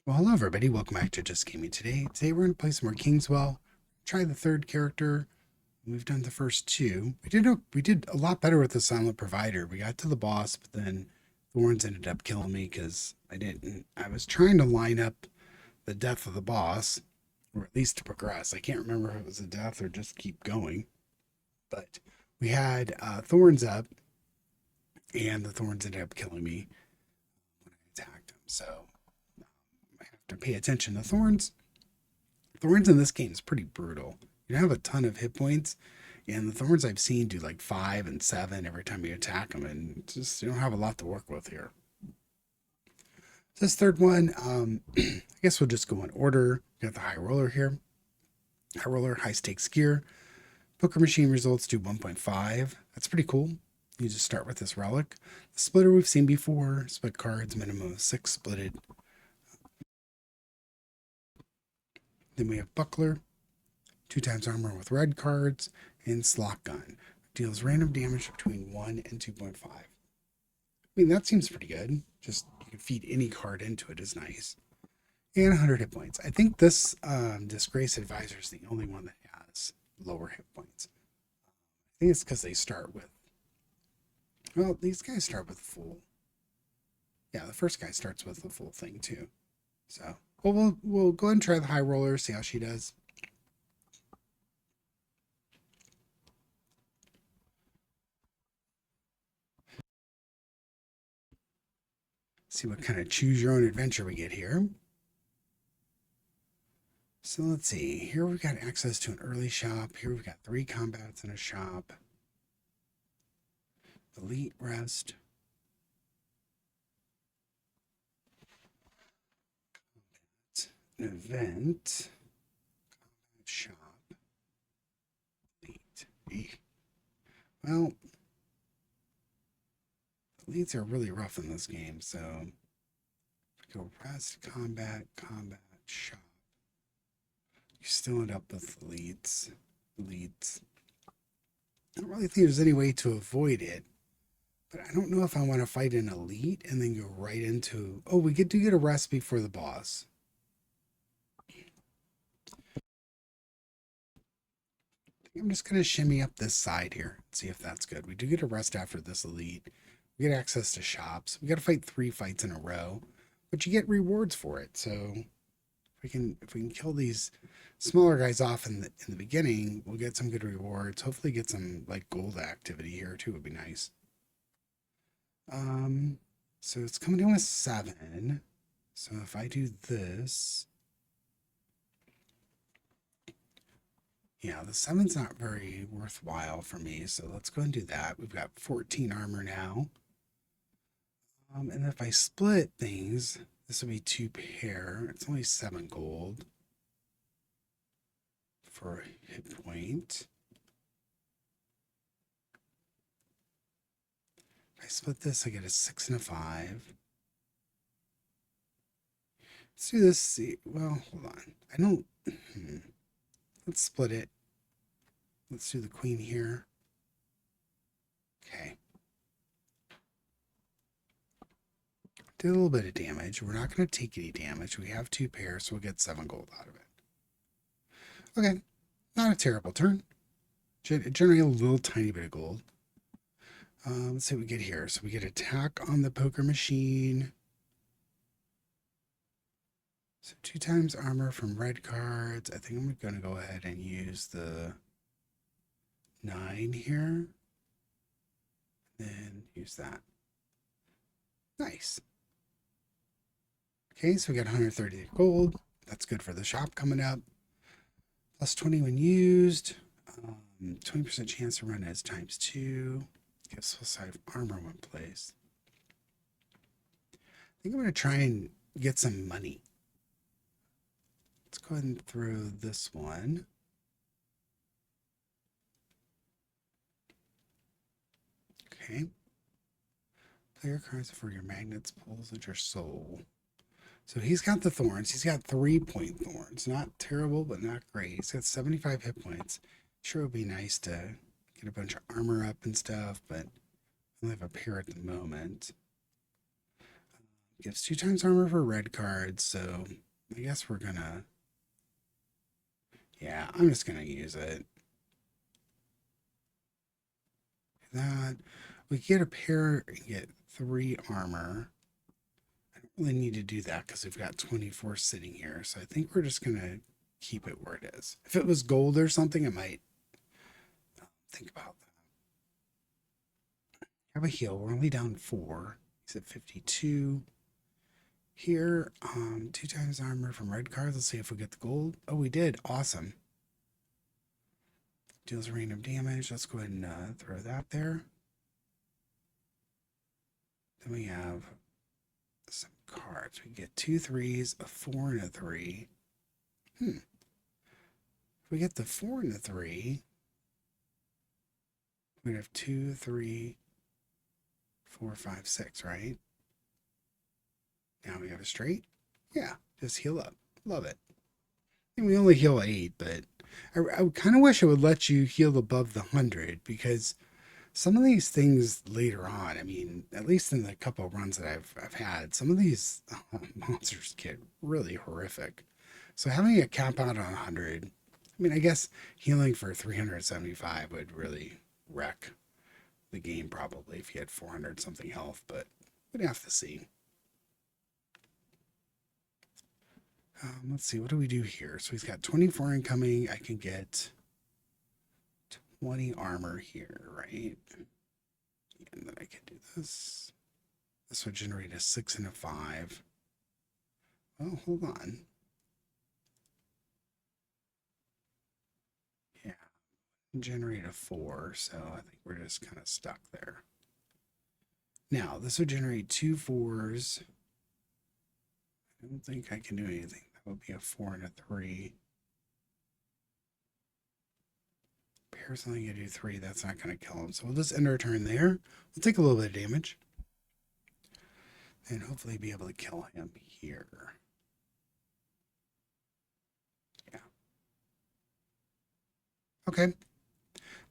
Well, hello everybody. Welcome back to Just Gaming today. Today we're going to play some more Kingswell. Try the third character. We've done the first two. We did a lot better with the Silent Provider. We got to the boss, but then Thorns ended up killing me because I didn't. I was trying to line up the death of the boss, or at least to progress. I can't remember if it was a death or just keep going. But we had Thorns up, and the Thorns ended up killing me when I attacked him. So I have to pay attention to Thorns. Thorns in this game is pretty brutal. You don't have a ton of hit points, and the Thorns I've seen do like 5 and 7 every time you attack them, and just you don't have a lot to work with here. This third one, I guess we'll just go in order. We got the High Roller here. High Roller, high stakes gear. Poker machine results do 1.5. That's pretty cool. You just start with this relic. The splitter we've seen before. Split cards, minimum of 6 splitted. Then we have Buckler, 2 times armor with red cards, and Slot Gun. Deals random damage between 1 and 2.5. I mean, that seems pretty good. Just you can feed any card into it is nice. And 100 hit points. I think this Disgrace Advisor is the only one that has lower hit points. I think it's because they start with, well, these guys start with full. Yeah, the first guy starts with the full thing too. So, well, we'll go ahead and try the High Roller, see how she does. See what kind of choose your own adventure we get here. So let's see. Here we've got access to an early shop. Here we've got 3 combats in a shop. Elite rest. An event. Combat shop. Elite. Well, elites are really rough in this game, so if we go rest, combat, shop. You still end up with elites. I don't really think there's any way to avoid it, but I don't know if I want to fight an elite and then go right into. Oh, we do get a rest before the boss. I'm just going to shimmy up this side here and see if that's good. We do get a rest after this elite. We get access to shops. We got to fight 3 fights in a row, but you get rewards for it. So if we can kill these smaller guys off in the beginning, we'll get some good rewards. Hopefully get some like gold activity here too would be nice. So it's coming in with 7. So if I do this, yeah, the 7's not very worthwhile for me. So let's go and do that. We've got 14 armor now. And if I split things, this will be 2 pair. It's only 7 gold for a hit point. If I split this, I get a 6 and a 5. Let's do this. See, well, hold on. I don't. Let's split it. Let's do the queen here. Okay. Did a little bit of damage. We're not going to take any damage. We have 2 pairs, so we'll get 7 gold out of it. Okay. Not a terrible turn. Generate a little tiny bit of gold. Let's see what we get here. So we get attack on the poker machine. So 2 times armor from red cards. I think I'm going to go ahead and use the 9 here. Then use that. Nice. Okay, so we got 130 gold. That's good for the shop coming up. Plus 20 when used. 20% chance to run as ×2. Gives plus 5 armor when placed. I think I'm going to try and get some money. Let's go ahead and throw this one. Okay. Play your cards for your magnets, pulls at your soul. So he's got the thorns. He's got 3-point thorns. Not terrible, but not great. He's got 75 hit points. Sure, it would be nice to get a bunch of armor up and stuff, but I only have a pair at the moment. Gives 2 times armor for red cards, so I guess we're gonna, yeah, I'm just gonna use it. That, we get a pair and get 3 armor. I don't really need to do that because we've got 24 sitting here, so I think we're just gonna keep it where it is. If it was gold or something, I might think about that. Have a heal. We're only down 4. He's at 52. Here, 2 times armor from red cards. Let's see if we get the gold. Oh, we did. Awesome. Deals random damage. Let's go ahead and throw that there. Then we have some cards. We get 2 3s, a 4, and a 3. If we get the 4 and the 3, we'd have 2, 3, 4, 5, 6, right? Now we have a straight. Yeah, just heal up. Love it. And we only heal 8, but I kind of wish it would let you heal above the 100 because some of these things later on, I mean, at least in the couple of runs that I've had, some of these monsters get really horrific. So having it cap out on 100, I mean, I guess healing for 375 would really wreck the game probably if you had 400 something health, but we'd have to see. Let's see, what do we do here? So he's got 24 incoming. I can get 20 armor here, right? And then I can do this. This would generate a 6 and a 5. Oh, hold on. Yeah, generate a 4, so I think we're just kind of stuck there. Now, this would generate 2 4s. I don't think I can do anything. That would be a 4 and a 3. Pair's only going to do 3. That's not going to kill him. So we'll just end our turn there. We'll take a little bit of damage. And hopefully be able to kill him here. Yeah. Okay.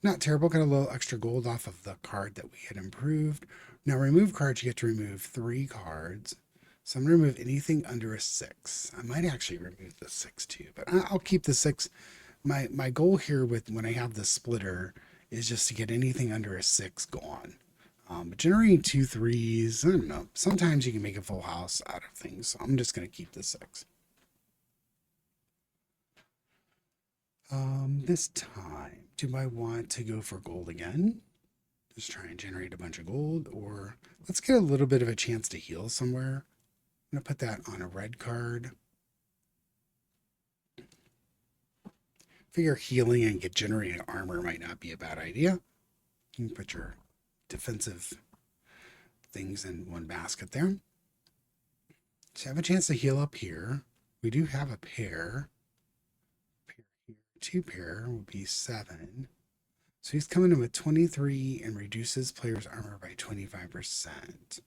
Not terrible. Got a little extra gold off of the card that we had improved. Now, remove cards, you get to remove 3 cards. So I'm going to remove anything under a 6. I might actually remove the 6 too, but I'll keep the 6. My goal here with when I have the splitter is just to get anything under a 6 gone. But generating 2 3s, I don't know. Sometimes you can make a full house out of things, so I'm just going to keep the 6. This time, do I want to go for gold again? Just try and generate a bunch of gold, or let's get a little bit of a chance to heal somewhere. I'm going to put that on a red card. Figure healing and get generating armor might not be a bad idea. You can put your defensive things in one basket there. So have a chance to heal up here. We do have a pair. 2 pair would be 7. So he's coming in with 23 and reduces player's armor by 25%.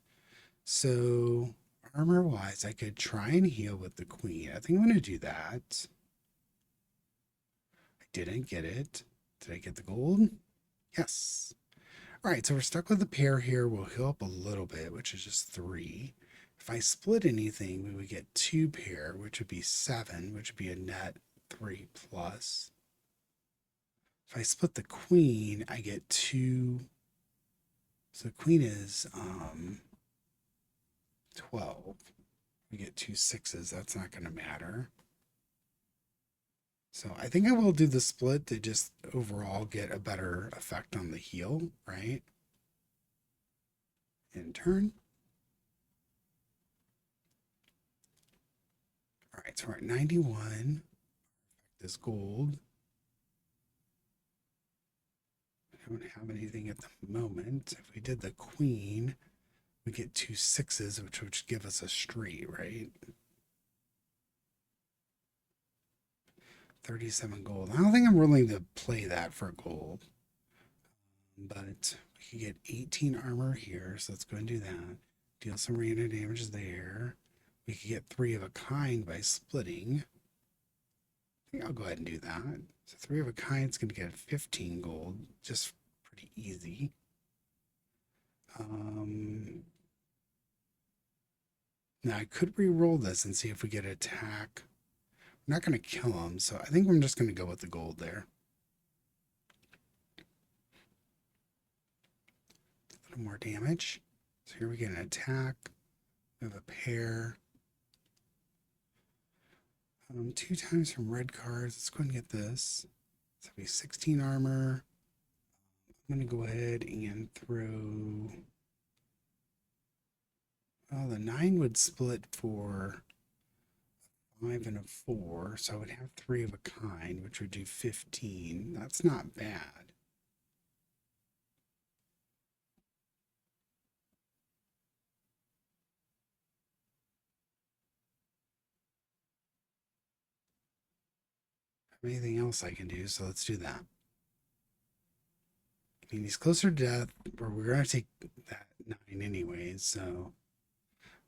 So armor wise, I could try and heal with the queen. I think I'm going to do that. I didn't get it. Did I get the gold? Yes. All right, so we're stuck with the pair here. We'll heal up a little bit, which is just 3. If I split anything, we would get 2 pair, which would be 7, which would be a net 3 plus. If I split the queen, I get 2. So the queen is 12. We get 2 6s. That's not going to matter. So I think I will do the split to just overall get a better effect on the heal, right? In turn. All right, so we're at 91. This gold. I don't have anything at the moment. If we did the queen, we get 2 6s, which would give us a straight, right? 37 gold. I don't think I'm willing to play that for gold. But we can get 18 armor here, so let's go and do that. Deal some random damage there. We could get 3 of a kind by splitting. I think I'll go ahead and do that. So 3 of a kind is going to get 15 gold. Just pretty easy. Now I could re-roll this and see if we get an attack. I'm not going to kill him, so I think I'm just going to go with the gold there. A little more damage. So here we get an attack. We have a pair. 2 times from red cards. Let's go ahead and get this. So it'll be 16 armor. I'm going to go ahead and throw. Well, the 9 would split for 5 and a 4, so I would have 3 of a kind, which would do 15. That's not bad. Anything else I can do, so let's do that. I mean, he's closer to death, or we're going to take that 9 anyways, so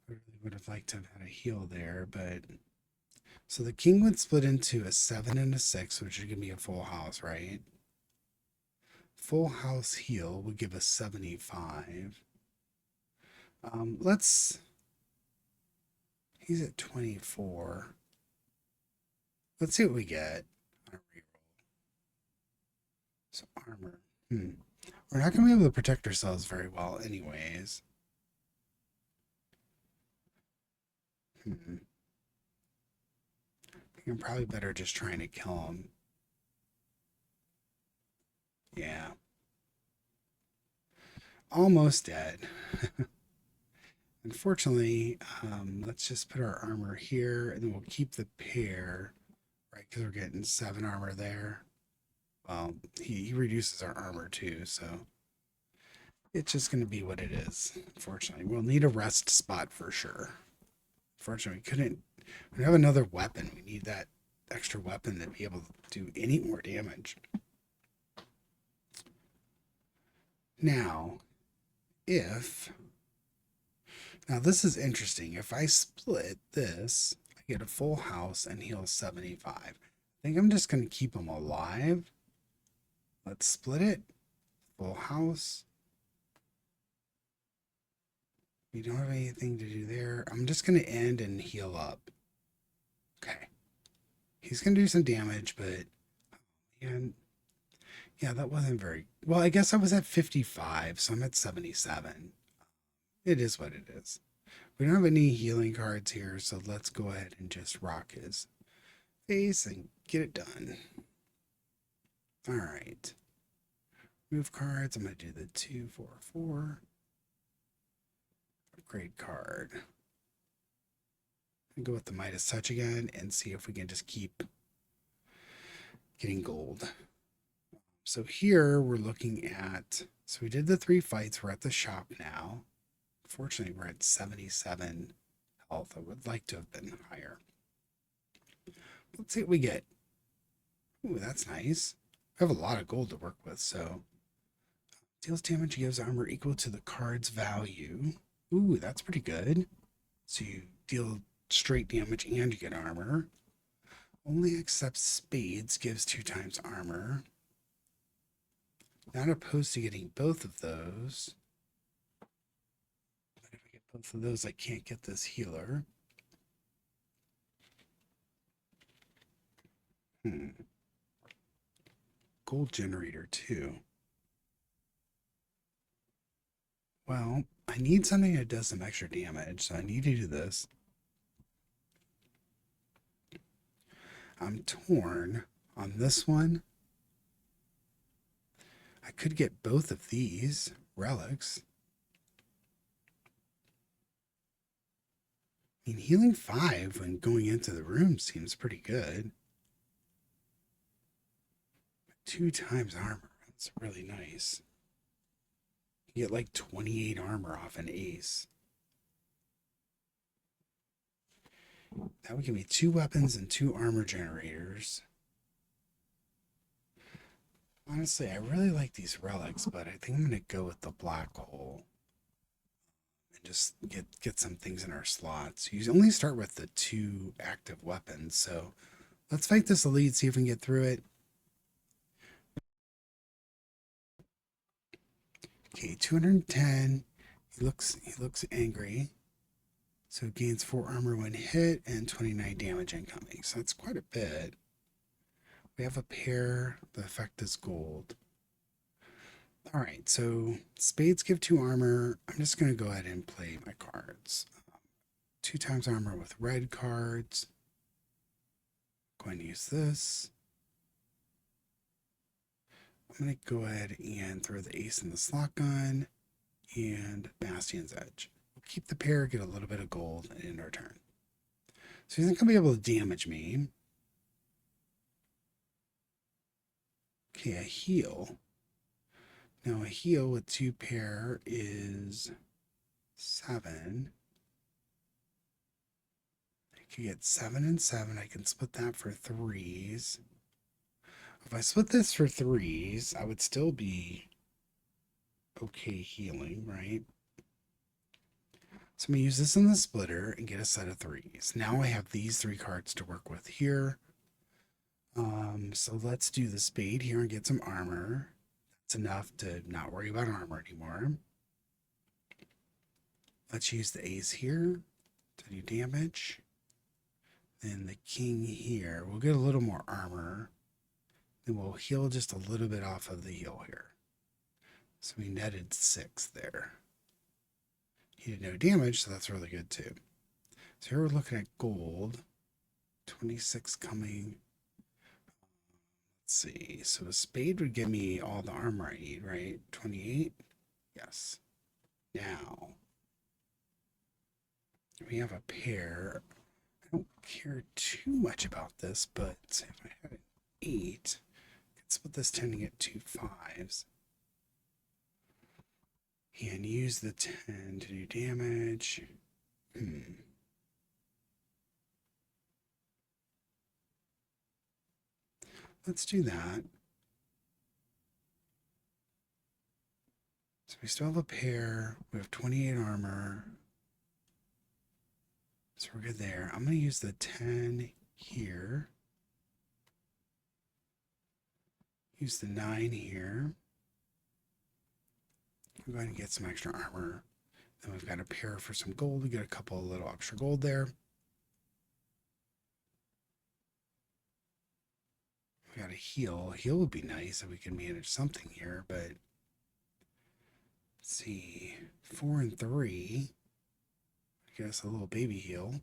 I really would have liked to have had a heal there, but. So the king would split into a 7 and a 6, which would give me a full house, right? Full house heal would give us 75. He's at 24. Let's see what we get on a reroll. So armor. We're not going to be able to protect ourselves very well anyways. I think I'm probably better just trying to kill him. Yeah. Almost dead. Unfortunately, let's just put our armor here, and then we'll keep the pair, right? Because we're getting 7 armor there. Well, he reduces our armor too, so it's just going to be what it is. Unfortunately, we'll need a rest spot for sure. Unfortunately, we have another weapon. We need that extra weapon to be able to do any more damage. Now, now this is interesting. If I split this, I get a full house and heal 75. I think I'm just going to keep him alive. Let's split it. Full house. We don't have anything to do there. I'm just going to end and heal up. Okay. He's going to do some damage, but man, yeah, that wasn't very well. I guess I was at 55, so I'm at 77. It is what it is. We don't have any healing cards here, so let's go ahead and just rock his face and get it done. All right. Move cards. I'm going to do the 2, 4, 4. Upgrade card. Go with the Midas Touch again and see if we can just keep getting gold. So here we're looking at, so we did the 3 fights. We're at the shop now. Fortunately, we're at 77 health. I would like to have been higher. Let's see what we get. Ooh, that's nice. We have a lot of gold to work with, so deals damage, gives armor equal to the card's value. Ooh, that's pretty good. So you deal straight damage and you get armor. Only accepts spades, gives 2 times armor. Not opposed to getting both of those. But if I get both of those, I can't get this healer. Gold generator too. Well, I need something that does some extra damage, so I need to do this. I'm torn on this one. I could get both of these relics. I mean, healing 5 when going into the room seems pretty good. 2 times armor. That's really nice. You get like 28 armor off an ace. That would give me 2 weapons and 2 armor generators. Honestly, I really like these relics, but I think I'm going to go with the black hole and just get some things in our slots. You only start with the 2 active weapons, so let's fight this elite, see if we can get through it. Okay, 210. He looks angry. So it gains 4 armor when hit and 29 damage incoming. So that's quite a bit. We have a pair. The effect is gold. All right, so spades give 2 armor. I'm just going to go ahead and play my cards. 2 times armor with red cards. Going to use this. I'm going to go ahead and throw the ace in the slot gun and Bastion's Edge. We'll keep the pair, get a little bit of gold, and end our turn. So he's not going to be able to damage me. Okay, a heal. Now a heal with 2 pair is 7. I could get 7 and 7. I can split that for 3s. If I split this for 3s, I would still be okay healing, right? So I'm going to use this in the splitter and get a set of 3s. Now I have these 3 cards to work with here. So let's do the spade here and get some armor. That's enough to not worry about armor anymore. Let's use the ace here to do damage. Then the king here. We'll get a little more armor. Then we'll heal just a little bit off of the heal here. So we netted 6 there. He did no damage, so that's really good too. So here we're looking at gold. 26 coming. Let's see. So a spade would give me all the armor I need, right? 28? Yes. Now, we have a pair. I don't care too much about this, but if I had an 8, I could split this 10 to get 2 5s. And use the 10 to do damage. Let's do that. So we still have a pair. We have 28 armor. So we're good there. I'm going to use the 10 here. Use the 9 here. I'm going to get some extra armor. Then we've got a pair for some gold. We get a couple of little extra gold there. We got a heal. A heal would be nice if we could manage something here, but let's see. 4 and 3. I guess a little baby heal.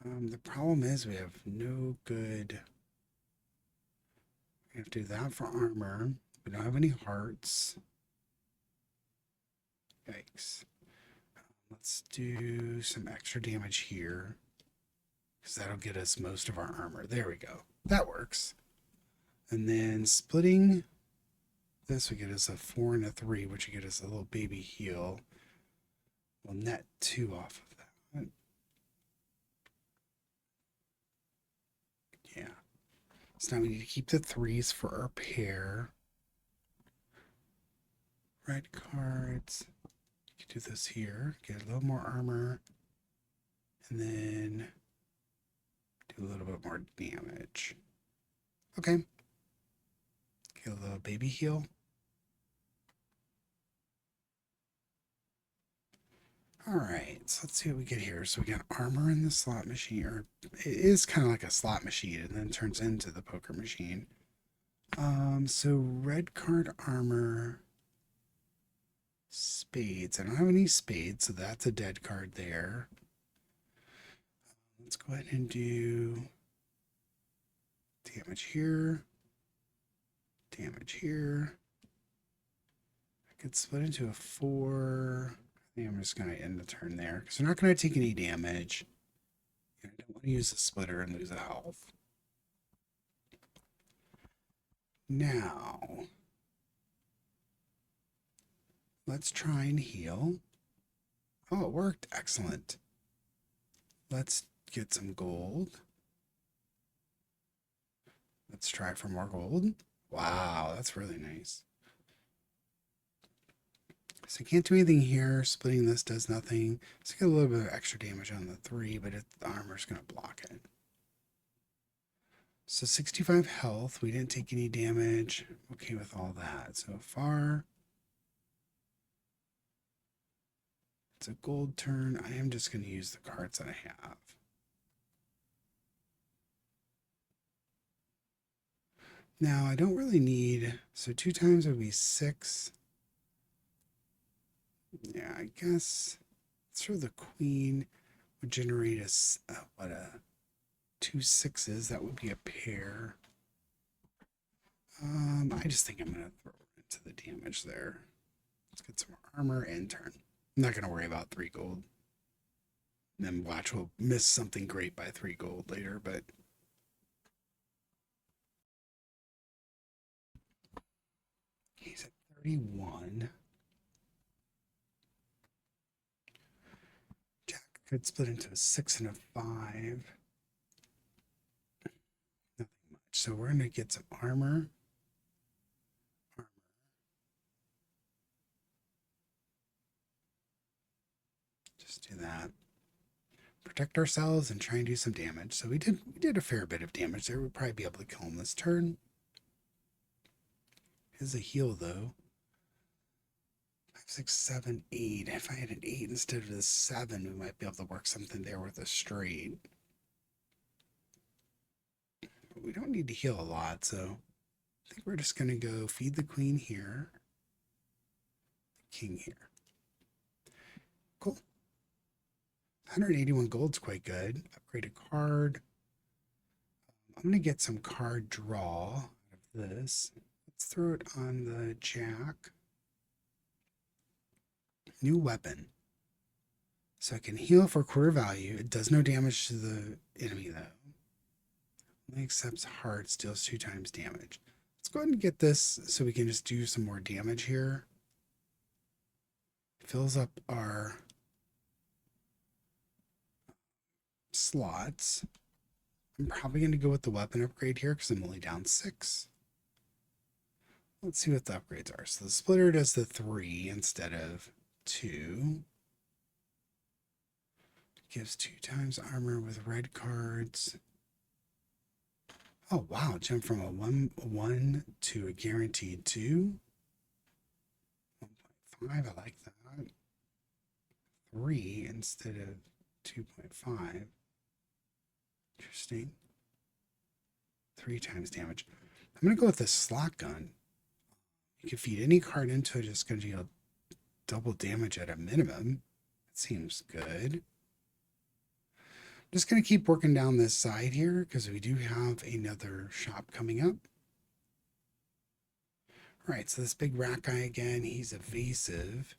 The problem is we have no good. We have to do that for armor. We don't have any hearts. Yikes. Let's do some extra damage here, because that'll get us most of our armor. There we go. That works. And then splitting this would get us a 4 and a 3, which would get us a little baby heal. We'll net 2 off of that. Yeah. So now we need to keep the 3s for our pair. Red cards. You can do this here. Get a little more armor. And then do a little bit more damage. Okay. Get a little baby heal. All right, so let's see what we get here. So we got armor in the slot machine, or it is kind of like a slot machine, and then turns into the poker machine. So red card armor, spades. I don't have any spades, so that's a dead card there. Let's go ahead and do damage here, damage here. I could split into a 4. I think I'm just going to end the turn there because we're not going to take any damage. I don't want to use the splitter and lose a health. Now, let's try and heal. Oh, it worked. Excellent. Let's get some gold. Let's try for more gold. Wow, that's really nice. So I can't do anything here. Splitting this does nothing. Let's get a little bit of extra damage on the 3, but the armor's going to block it. So 65 health. We didn't take any damage. Okay with all that so far. It's a gold turn. I am just going to use the cards that I have. Now, I don't really need, so 2 times would be 6. Yeah, I guess throw the queen would generate what a 2 6s. That would be a pair. I just think I'm going to throw into the damage there. Let's get some armor and turn. I'm not going to worry about 3 gold. Then watch, we'll miss something great by 3 gold later, but he's at 31. Jack could split into a 6 and a 5. Nothing much. So we're going to get some armor. Just do that. Protect ourselves and try and do some damage. So we did a fair bit of damage there. We'd probably be able to kill him this turn. Here's a heal though. 5, 6, 7, 8. If I had an 8 instead of a 7, we might be able to work something there with a straight. But we don't need to heal a lot, so I think we're just going to go feed the queen here, the king here. Cool. 181 gold's quite good. Upgrade a card. I'm going to get some card draw out of this. Let's throw it on the jack. New weapon. So I can heal for quarter value. It does no damage to the enemy though. Only accepts hearts, deals 2 times damage. Let's go ahead and get this so we can just do some more damage here. Fills up our slots. I'm probably going to go with the weapon upgrade here because I'm only down 6. Let's see what the upgrades are. So the splitter does the 3 instead of 2. Gives 2 times armor with red cards. Oh wow, jump from a 1 to a guaranteed 2. 1.5, I like that. 3 instead of 2.5. Interesting. 3 times damage. I'm going to go with the slot gun. You can feed any card into it, it's going to deal double damage at a minimum. That seems good. I'm just going to keep working down this side here because we do have another shop coming up. All right, so this big rat guy again, he's evasive.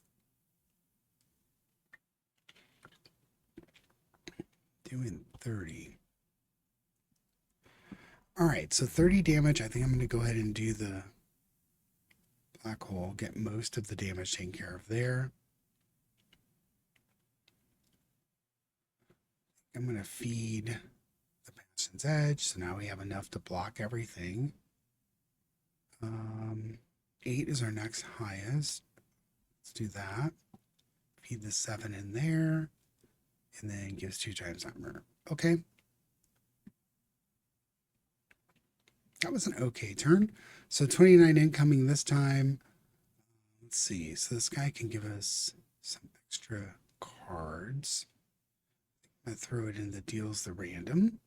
Doing 30. All right, so 30 damage. I think I'm going to go ahead and do the black hole, get most of the damage taken care of there. I'm going to feed the Bastion's Edge, so now we have enough to block everything. 8 is our next highest. Let's do that. Feed the 7 in there, and then gives 2 times armor. Okay. That was an okay turn. So 29 incoming this time. Let's see. So this guy can give us some extra cards. I throw it in the deals the random.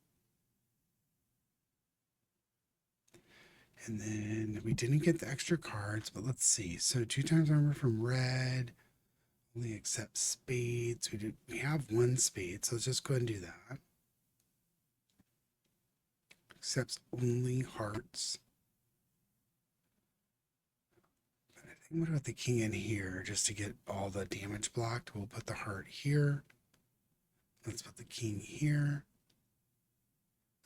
And then we didn't get the extra cards, but let's see. So 2 times armor from red. Only accepts spades. We have 1 spade, so let's just go ahead and do that. Accepts only hearts. But I think what about the king in here just to get all the damage blocked? We'll put the heart here. Let's put the king here.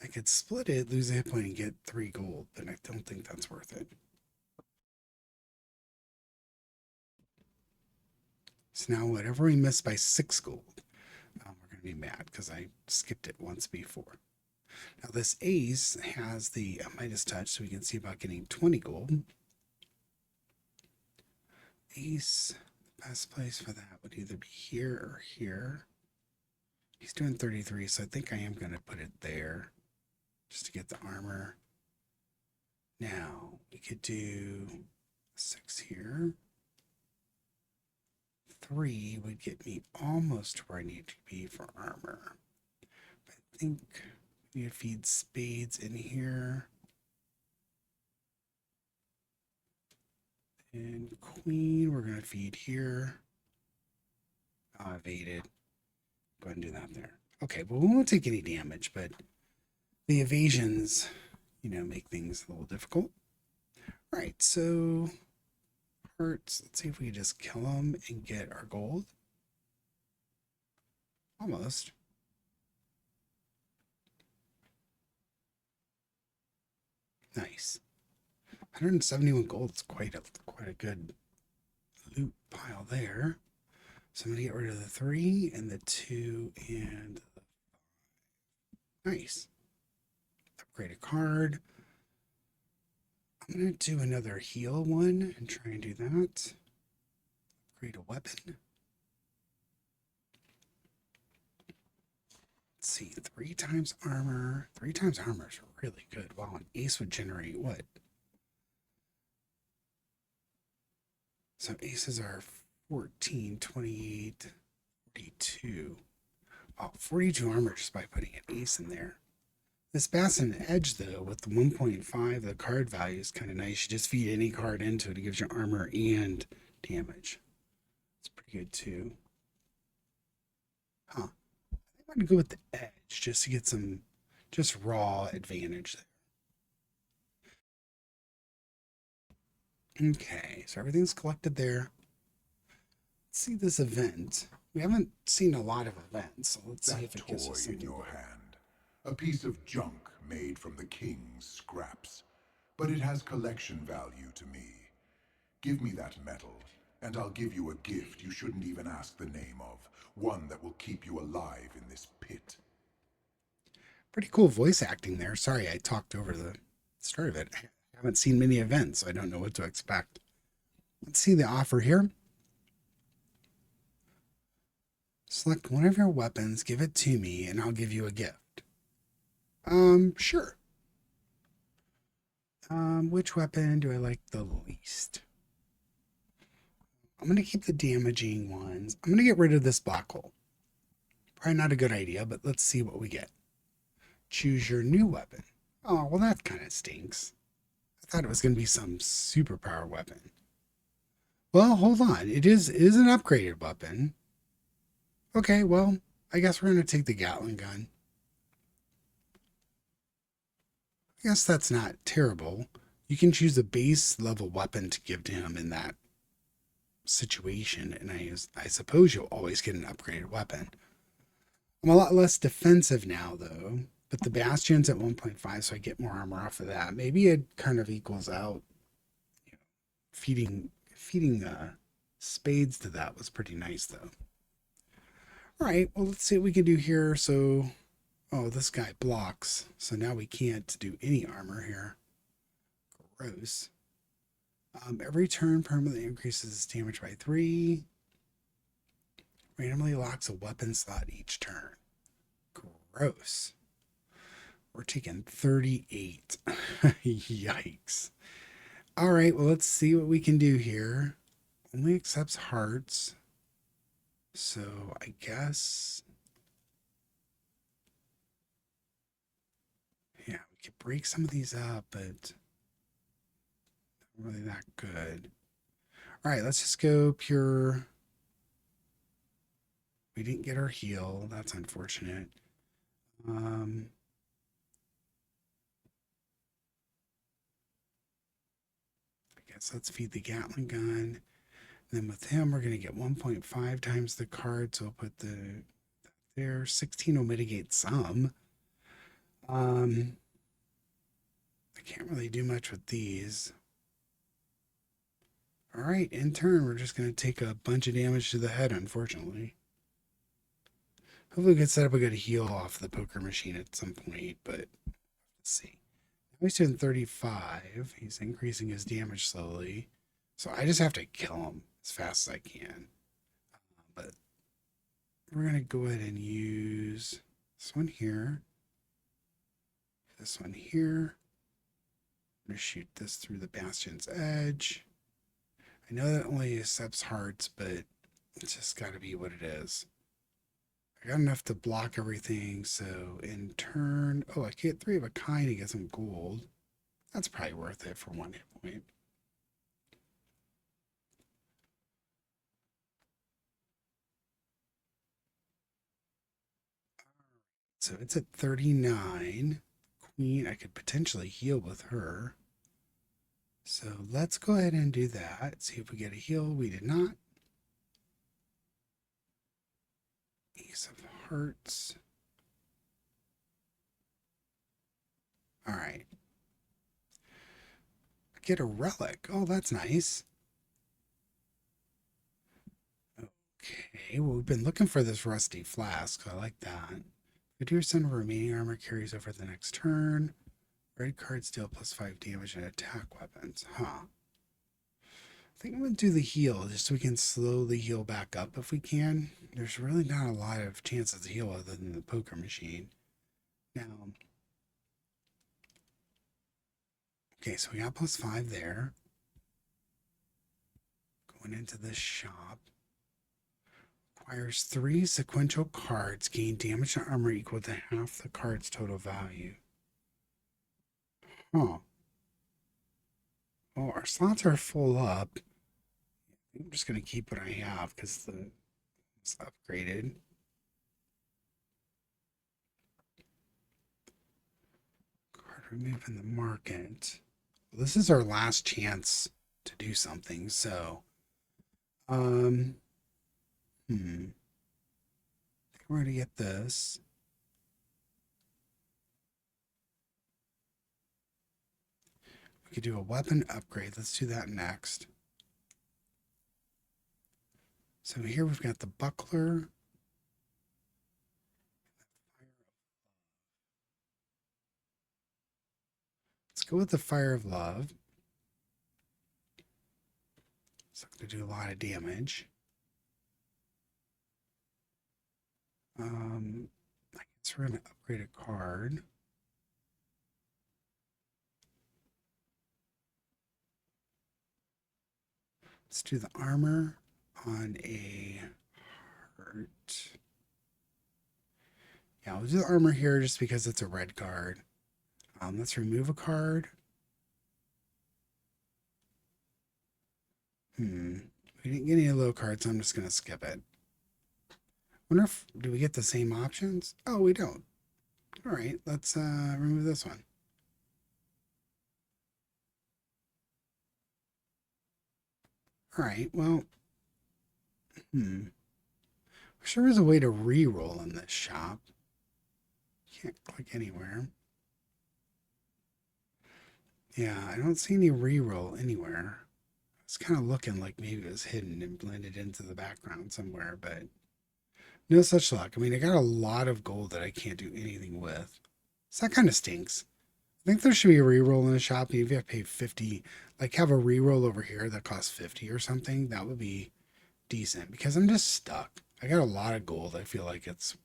I could split it, lose a hit point, and get 3 gold, but I don't think that's worth it. So now whatever we missed by 6 gold, we're going to be mad because I skipped it once before. Now this ace has the Midas touch, so we can see about getting 20 gold. Ace, the best place for that would either be here or here. He's doing 33, so I think I am going to put it there just to get the armor. Now we could do 6 here, 3 would get me almost where I need to be for armor. I think we need to feed spades in here. And queen, we're going to feed here. Oh, I evaded. Go ahead and do that there. Okay, well, we won't take any damage, but the evasions, make things a little difficult. All right, so hearts. Let's see if we can just kill them and get our gold. Almost. Nice. 171 gold is quite a good loot pile there. So I'm gonna get rid of the 3 and the 2 and nice. Upgrade a card. I'm gonna do another heal one and try and do that. Upgrade a weapon. Let's see, 3 times armor. 3 times armor is really good. Wow, an ace would generate what? So aces are 14, 28, 42. Oh, 42 armor just by putting an ace in there. This Bastion Edge, though, with the 1.5, the card value is kind of nice. You just feed any card into it. It gives you armor and damage. It's pretty good, too. Huh. I think I'm going to go with the Edge just to get some just raw advantage there. Okay, so everything's collected there. Let's see this event. We haven't seen a lot of events, so let's see if it gives us something. In your hand, a piece of junk made from the king's scraps, but it has collection value to me. Give me that metal, and I'll give you a gift you shouldn't even ask the name of, one that will keep you alive in this pit. Pretty cool voice acting there. Sorry, I talked over the start of it. I haven't seen many events, so I don't know what to expect. Let's see the offer here. Select one of your weapons, give it to me, and I'll give you a gift. Sure. Which weapon do I like the least? I'm going to keep the damaging ones. I'm going to get rid of this black hole. Probably not a good idea, but let's see what we get. Choose your new weapon. Oh, well, that kind of stinks. I thought it was going to be some superpower weapon. Well, hold on. It is an upgraded weapon. Okay, well, I guess we're going to take the Gatling gun. I guess that's not terrible. You can choose a base level weapon to give to him in that situation, and I suppose you'll always get an upgraded weapon. I'm a lot less defensive now, though, but the Bastion's at 1.5, so I get more armor off of that. Maybe it kind of equals out. Feeding spades to that was pretty nice, though. All right, well, let's see what we can do here. So, oh, this guy blocks, so now we can't do any armor here. Gross. Every turn permanently increases damage by 3. Randomly locks a weapon slot each turn. Gross. We're taking 38. Yikes. All right, well, let's see what we can do here. Only accepts hearts. So I guess, yeah, we could break some of these up, but not really that good. All right, let's just go pure. We didn't get our heal. That's unfortunate. I guess let's feed the Gatling gun. And then with him, we're going to get 1.5 times the card. So I'll put there. 16 will mitigate some. I can't really do much with these. All right, in turn, we're just going to take a bunch of damage to the head, unfortunately. Hopefully we can set up a good heal off the poker machine at some point, but let's see. Now he's doing 35. He's increasing his damage slowly. So I just have to kill him as fast as I can. But we're going to go ahead and use this one here. This one here. I'm going to shoot this through the Bastion's edge. I know that only accepts hearts, but It's just got to be what it is. I got enough to block everything, so in turn... Oh, I get 3 of a kind to get some gold. That's probably worth it for 1 hit point. So it's at 39. Queen, I could potentially heal with her. So let's go ahead and do that. See if we get a heal. We did not. Ace of Hearts. All right. Get a relic. Oh, that's nice. Okay, well, we've been looking for this rusty flask. I like that. 50% of remaining armor carries over the next turn. Red cards deal +5 damage and attack weapons. Huh. I think I'm going to do the heal just so we can slowly heal back up if we can. There's really not a lot of chances to heal other than the poker machine. Now, okay, so we got +5 there. Going into this shop. Acquires 3 sequential cards. Gain damage and armor equal to half the card's total value. Huh. Oh, our slots are full up. I'm just going to keep what I have because it's upgraded. Card removed in the market. Well, this is our last chance to do something, so I think we're going to get this. We could do a weapon upgrade. Let's do that next. So here we've got the buckler. Let's go with the Fire of Love. It's going to do a lot of damage. I guess we're going to upgrade a card. Let's do the armor on a heart. Yeah, we'll do the armor here just because it's a red card. Let's remove a card. We didn't get any low cards, so I'm just going to skip it. Wonder if, do we get the same options? Oh, we don't. All right, let's remove this one. All right, well, wish there was a way to re-roll in this shop. Can't click anywhere. Yeah, I don't see any re-roll anywhere. It's kind of looking like maybe it was hidden and blended into the background somewhere, but no such luck. I mean, I got a lot of gold that I can't do anything with. So that kind of stinks. I think there should be a reroll in a shop. Maybe if you have to pay 50, like have a reroll over here that costs 50 or something, that would be decent because I'm just stuck. I got a lot of gold. I feel like it's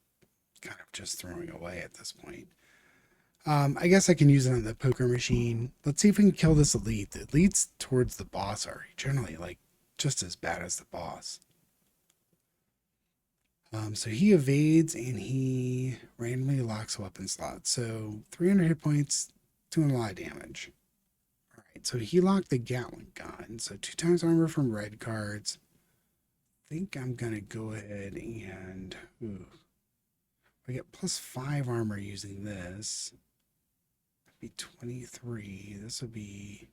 kind of just throwing away at this point. I guess I can use it on the poker machine. Let's see if we can kill this elite. The elites towards the boss are generally like just as bad as the boss. So he evades and he randomly locks a weapon slot. So 300 hit points, doing a lot of damage. All right, so he locked the Gatling gun. So 2 times armor from red cards. I think I'm gonna go ahead and I get +5 armor using this. That'd be 23. This would be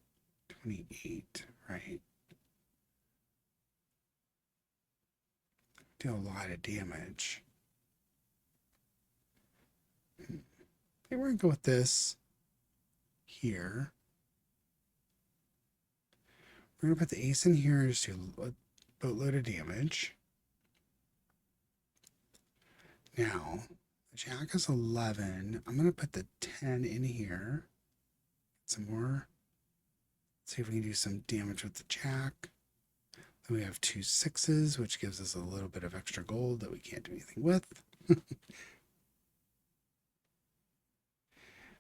28, right? Do a lot of damage. Okay, we're gonna go with this here. We're gonna put the ace in here and just do a boatload of damage. Now, the jack is 11. I'm gonna put the 10 in here. Some more. See if we can do some damage with the jack. Then we have 2 6s, which gives us a little bit of extra gold that we can't do anything with.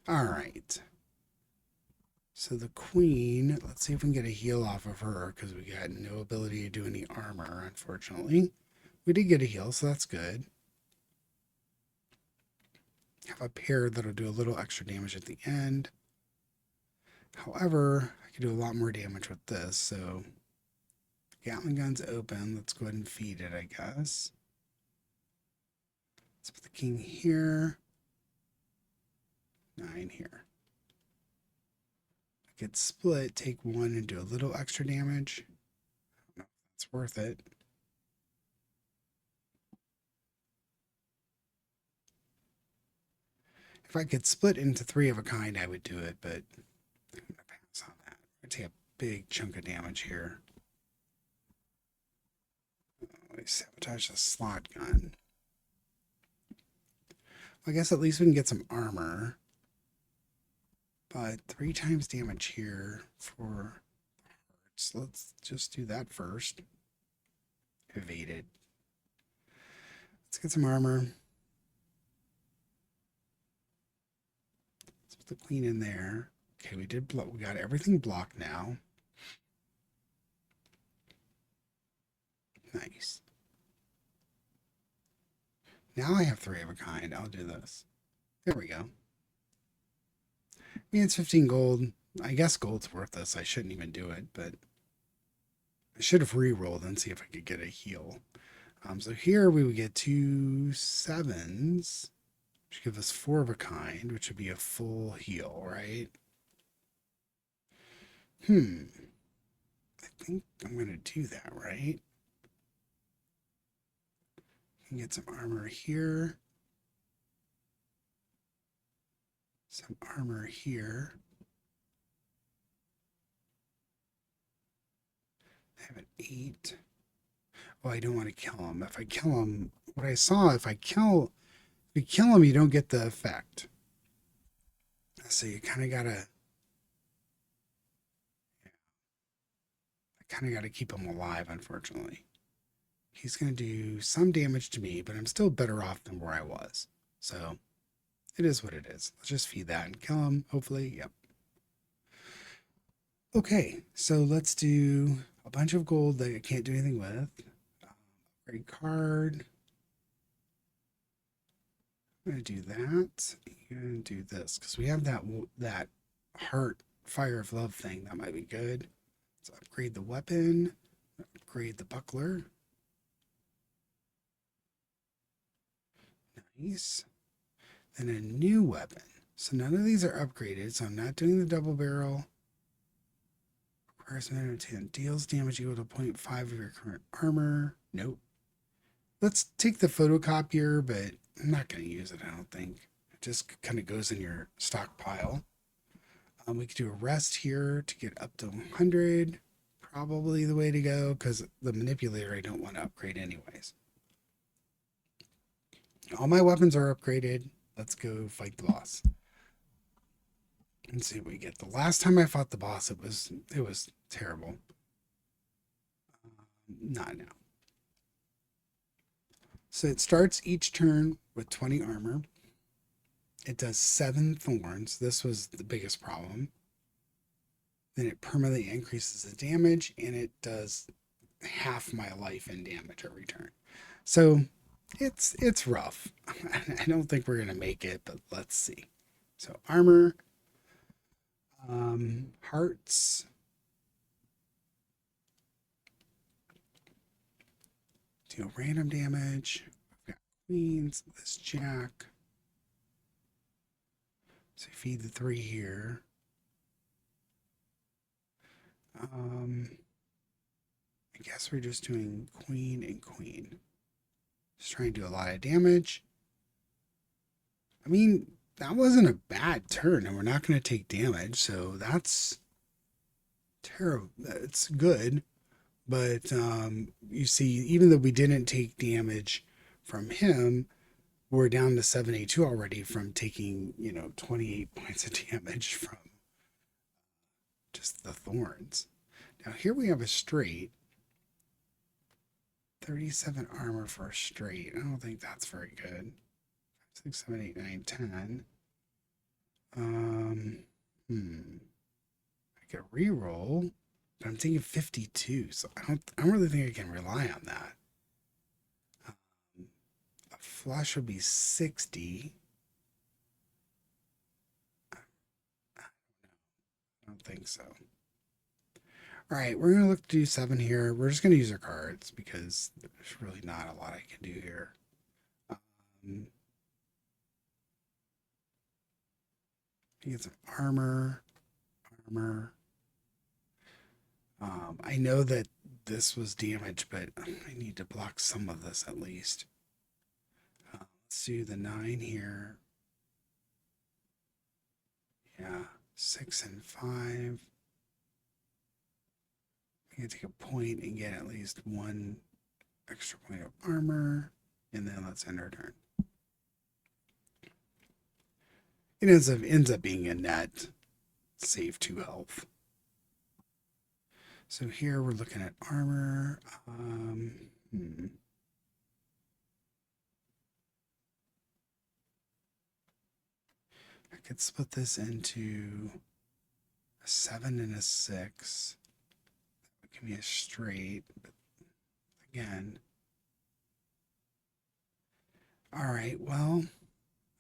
All right. So the queen, let's see if we can get a heal off of her because we got no ability to do any armor, unfortunately. we did get a heal, so that's good. Have a pair that'll do a little extra damage at the end. However, I could do a lot more damage with this, so Gatling gun's open. Let's go ahead and feed it, I guess. Let's put the king here. 9 here. I could split, take 1 and do a little extra damage. I don't know if that's worth it. If I could split into 3 of a kind, I would do it, but I'm going to pass on that. I take a big chunk of damage here. I sabotage the slot gun. Well, I guess at least we can get some armor. But 3 times damage here for hearts. Let's just do that first. Evaded. Let's get some armor. Let's put the queen in there. Okay, we got everything blocked now. Nice. Now I have 3 of a kind. I'll do this. There we go. I mean, it's 15 gold. I guess gold's worth this. I shouldn't even do it, but I should have re-rolled and see if I could get a heal. So here we would get 2 7s, which give us 4 of a kind, which would be a full heal, right? I think I'm going to do that, right? Can get some armor here. Some armor here. I have an 8. Oh, I don't want to kill him. If I kill him, what I saw, if you kill him, you don't get the effect. So you kind of gotta keep him alive, unfortunately. He's gonna do some damage to me, but I'm still better off than where I was. So it is what it is. Let's just feed that and kill him, hopefully. Yep. Okay, so let's do a bunch of gold that I can't do anything with. Great card. I'm going to do that and do this because we have that heart fire of love thing. That might be good. Let's upgrade the weapon, upgrade the buckler. Nice. Then a new weapon. So none of these are upgraded, so I'm not doing the double barrel. Requires a minimum of 10. Deals damage equal to 0.5 of your current armor. Nope. Let's take the photocopier, but I'm not going to use it, I don't think. It just kind of goes in your stockpile. We could do a rest here to get up to 100. Probably the way to go, because the manipulator I don't want to upgrade anyways. All my weapons are upgraded. Let's go fight the boss. Let's see what we get. The last time I fought the boss, it was terrible. Not now. So it starts each turn with 20 armor. It does 7 thorns. This was the biggest problem. Then it permanently increases the damage, and it does half my life in damage every turn. So it's rough. I don't think we're gonna make it, but let's see. So armor, hearts, deal random damage. We've got queens, this jack. So feed the 3 here. I guess we're just doing queen and queen. Just trying to do a lot of damage. I mean, that wasn't a bad turn, and we're not going to take damage, so that's terrible. It's good, but you see, even though we didn't take damage from him, we're down to 782 already from taking 28 points of damage from just the thorns. Now here we have a straight. 37 armor for a straight. I don't think that's very good. 5, 6, 7, 8, 9, 10. I could re-roll, but I'm thinking 52, so I don't really think I can rely on that. flush would be 60. I don't think so. All right, we're going to look to do 7 here. We're just going to use our cards because there's really not a lot I can do here. Get some armor. I know that this was damaged, but I need to block some of this at least. Let's do the 9 here. Yeah, 6 and 5. I'm going to take a point and get at least 1 extra point of armor, and then let's end our turn. It ends up being a net save 2 health. So here we're looking at armor. I could split this into a 7 and a 6. That would give me a straight, but again. All right, well,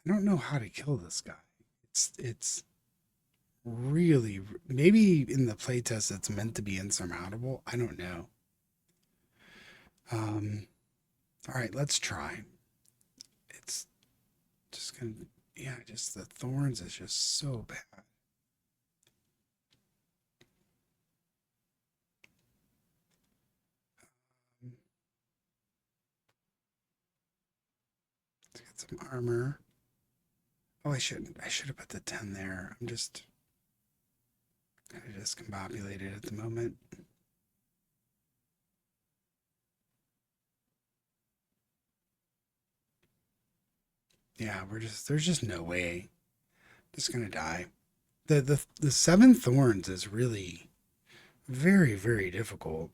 I don't know how to kill this guy. It's really, maybe in the playtest it's meant to be insurmountable. I don't know. All right, let's try. It's just gonna, yeah, just the thorns is just so bad. Let's get some armor. Oh, I should have put the 10 there. I'm just kind of discombobulated at the moment. Yeah, there's just no way. Just gonna die. The 7 thorns is really very, very difficult.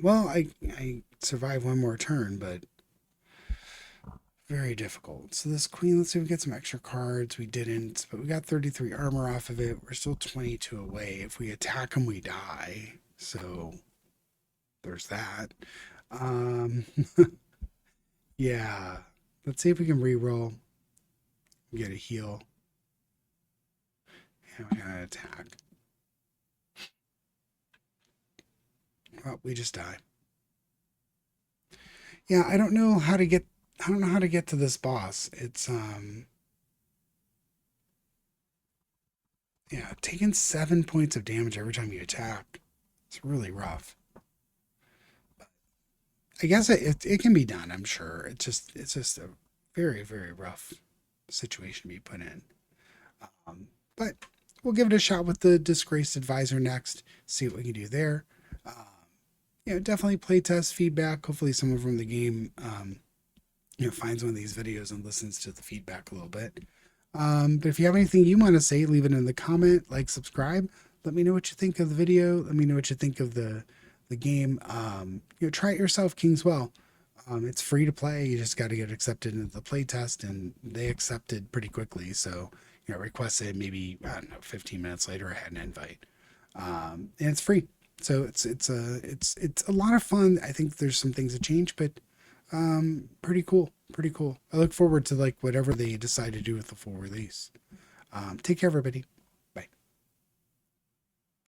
Well, I survived 1 more turn, but very difficult. So this queen, let's see if we get some extra cards. We didn't, but we got 33 armor off of it. We're still 22 away. If we attack them, we die. So there's that. Yeah. Let's see if we can re-roll. Get a heal. And we're gonna attack. Well, we just die. Yeah, I don't know how to get to this boss. It's yeah, taking 7 points of damage every time you attack. It's really rough. I guess it can be done, I'm sure. It's just a very, very rough situation to be put in. But we'll give it a shot with the disgraced advisor next, see what we can do there. Definitely playtest feedback. Hopefully someone from the game finds one of these videos and listens to the feedback a little bit. But if you have anything you want to say, leave it in the comment, like, subscribe. Let me know what you think of the video. Let me know what you think of the game. Try it yourself, Kingswell. It's free to play. You just got to get accepted into the playtest, and they accepted pretty quickly. So, requested maybe, I don't know, 15 minutes later, I had an invite. And it's free. So it's a lot of fun. I think there's some things that change, but pretty cool. I look forward to whatever they decide to do with the full release. Take care, everybody.